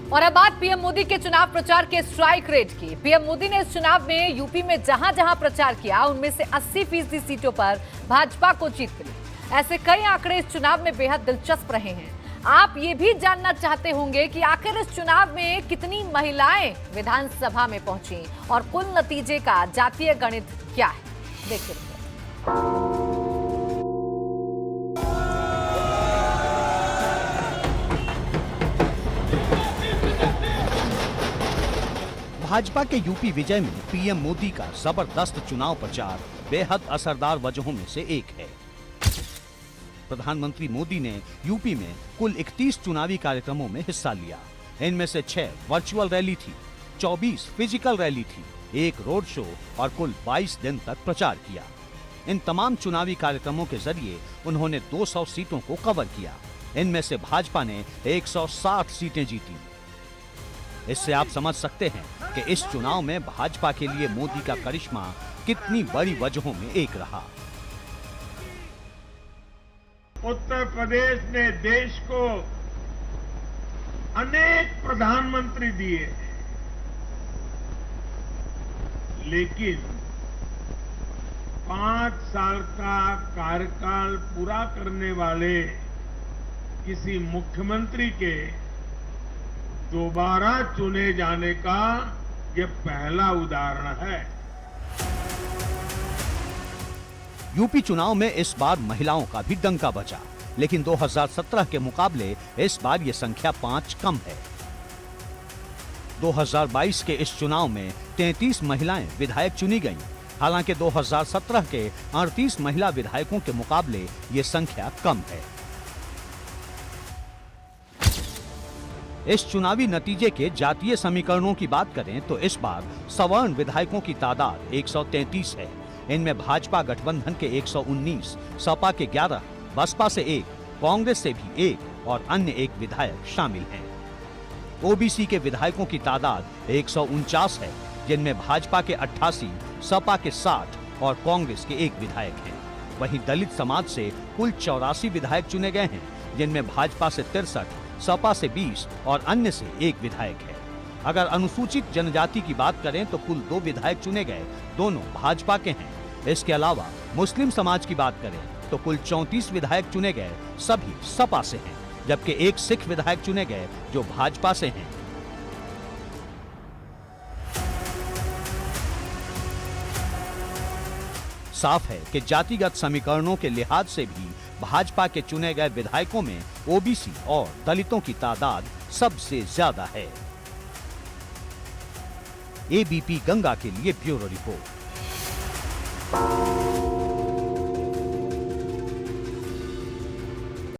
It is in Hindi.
और अब बात पीएम मोदी के चुनाव प्रचार के स्ट्राइक रेट की। पीएम मोदी ने इस चुनाव में यूपी में जहां जहां प्रचार किया उनमें से 80% सीटों पर भाजपा को जीत मिली। ऐसे कई आंकड़े इस चुनाव में बेहद दिलचस्प रहे हैं। आप ये भी जानना चाहते होंगे कि आखिर इस चुनाव में कितनी महिलाएं विधानसभा में पहुंची और कुल नतीजे का जातीय गणित क्या है। देखिए भाजपा के यूपी विजय में पीएम मोदी का जबरदस्त चुनाव प्रचार बेहद असरदार वजहों में से एक है। प्रधानमंत्री मोदी ने यूपी में कुल 31 चुनावी कार्यक्रमों में हिस्सा लिया। इनमें से 6 वर्चुअल रैली थी, 24 फिजिकल रैली थी, 1 रोड शो और कुल 22 दिन तक प्रचार किया। इन तमाम चुनावी कार्यक्रमों के जरिए उन्होंने 200 सीटों को कवर किया। इनमें से भाजपा ने 160 सीटें जीती। इससे आप समझ सकते हैं कि इस चुनाव में भाजपा के लिए मोदी का करिश्मा कितनी बड़ी वजहों में एक रहा। उत्तर प्रदेश ने देश को अनेक प्रधानमंत्री दिए, लेकिन 5 साल का कार्यकाल पूरा करने वाले किसी मुख्यमंत्री के दोबारा चुने जाने का ये पहला उदाहरण है। यूपी चुनाव में इस बार महिलाओं का भी डंका बजा, लेकिन 2017 के मुकाबले इस बार ये संख्या 5 कम है। 2022 के इस चुनाव में 33 महिलाएं विधायक चुनी गईं, हालांकि 2017 के 38 महिला विधायकों के मुकाबले ये संख्या कम है। इस चुनावी नतीजे के जातीय समीकरणों की बात करें तो इस बार सवर्ण विधायकों की तादाद 133 है। इनमें भाजपा गठबंधन के 119, सपा के 11, बसपा से 1, कांग्रेस से भी 1 और अन्य 1 विधायक शामिल हैं। ओबीसी के विधायकों की तादाद 149 है, जिनमें भाजपा के 88, सपा के 60 और कांग्रेस के 1 विधायक हैं। वहीं दलित समाज से कुल 84 विधायक चुने गए हैं, जिनमें भाजपा से 63, सपा से 20 और अन्य से 1 विधायक है। अगर अनुसूचित जनजाति की बात करें तो कुल 2 विधायक चुने गए, दोनों भाजपा के हैं। इसके अलावा मुस्लिम समाज की बात करें तो कुल 34 विधायक चुने गए, सभी सपा से हैं, जबकि 1 सिख विधायक चुने गए जो भाजपा से हैं। साफ है कि जातिगत समीकरणों के लिहाज से भी भाजपा के चुने गए विधायकों में ओबीसी और दलितों की तादाद सबसे ज्यादा है। एबीपी गंगा के लिए ब्यूरो रिपोर्ट।